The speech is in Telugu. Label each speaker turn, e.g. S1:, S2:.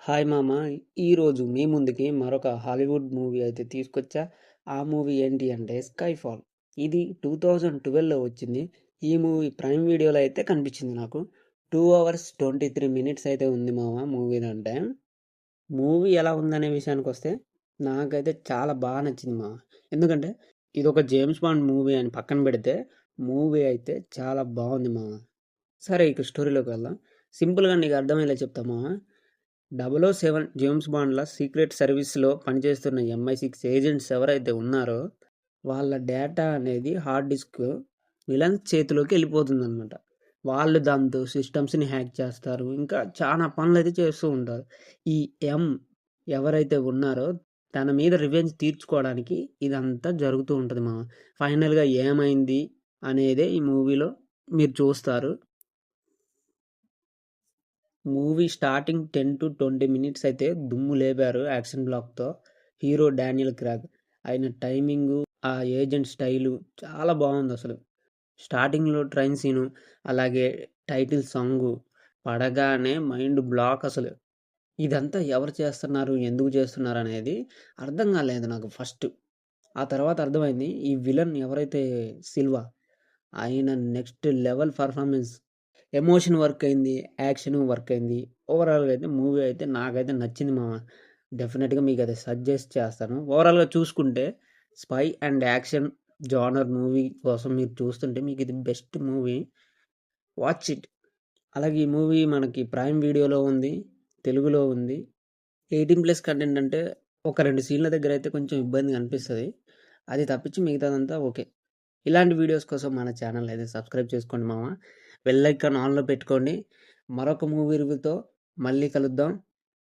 S1: హాయ్ మామ! ఈరోజు మీ ముందుకి మరొక హాలీవుడ్ మూవీ అయితే తీసుకొచ్చా. ఆ మూవీ ఏంటి అంటే 'స్కైఫాల్'. ఇది 2012లో వచ్చింది. ఈ మూవీ ప్రైమ్ వీడియోలో అయితే కనిపించింది నాకు. 2 అవర్స్ 23 మినిట్స్ అయితే ఉంది మామ మూవీనంటే. మూవీ ఎలా ఉందనే విషయానికొస్తే నాకైతే చాలా బాగా నచ్చింది మామ. ఎందుకంటే ఇదొక జేమ్స్ బాండ్ మూవీ అని పక్కన పెడితే మూవీ అయితే చాలా బాగుంది మామ. సరే ఇక స్టోరీలోకి వెళ్దాం. సింపుల్‌గా నీకు అర్థమయ్యేలా చెప్తా మామ. 007 జేమ్స్ బాండ్‌ల సీక్రెట్ సర్వీస్‌లో పనిచేస్తున్న MI6 ఏజెంట్స్ ఎవరైతే ఉన్నారో, వాళ్ళ డేటా అనేది హార్డ్ డిస్క్ విలన్స్ చేతిలోకి వెళ్ళిపోతుందనమాట. వాళ్ళు దాంతో సిస్టమ్స్‌ని హ్యాక్ చేస్తారు. ఇంకా చానా పనులైతే చేస్తూ ఉంటారు. ఈ ఎం ఎవరైతే ఉన్నారో తన మీద రివెంజ్ తీర్చుకోవడానికి ఇదంతా జరుగుతూ ఉంటది మామ. ఫైనల్‌గా ఏమైంది అనేదే ఈ మూవీలో మీరు చూస్తారు. మూవీ స్టార్టింగ్ 10-20 మినిట్స్ అయితే దుమ్ము లేపారు యాక్షన్ బ్లాక్‌తో. Hero Daniel Craig. ఆయన టైమింగు, ఆ ఏజెంట్ స్టైలు చాలా బావుందసలు. స్టార్టింగ్‌లో ట్రైన్ సీను, అలాగే టైటిల్ సాంగు పడగానే మైండ్ బ్లాక్ అసలు. ఇదంతా ఎవరు చేస్తున్నారు? ఎందుకు చేస్తున్నారనేది అర్థం కాలేదు నాకు ఫస్ట్. ఆ తర్వాత అర్థమైంది ఈ విలన్ ఎవరైతే సిల్వా, ఆయన next level performance. Emotion work అయింది. యాక్షన్ వర్క్ అయింది. ఓవరాల్‌గా అయితే మూవీ అయితే నాకైతే నచ్చింది మామ. డెఫినిట్‌గా మీకైతే సజెస్ట్ చేస్తాను. ఓవరాల్‌గా చూసుకుంటే spy and action genre movie కోసం మీరు చూస్తుంటే మీకిది బెస్ట్ మూవీ. Watch it. అలాగే ఈ మూవీ మనకి ప్రైమ్ వీడియోలో ఉంది. తెలుగులో ఉంది. 18+ కంటెంట్ అంటే ఒక 2 సీన్ల దగ్గరైతే కొంచెం ఇబ్బందిగా అనిపిస్తది. అది తప్పించి మిగతాదంతా ఓకే. ఇలాంటి వీడియోస్ కోసం మన ఛానల్ అయితే సబ్స్క్రైబ్ చేసుకోండి మామ. బెల్ ఐకాన్ ఆన్‌లో పెట్టుకోండి. మరొక మూవీ రివ్యూతో మళ్ళీ కలుద్దాం.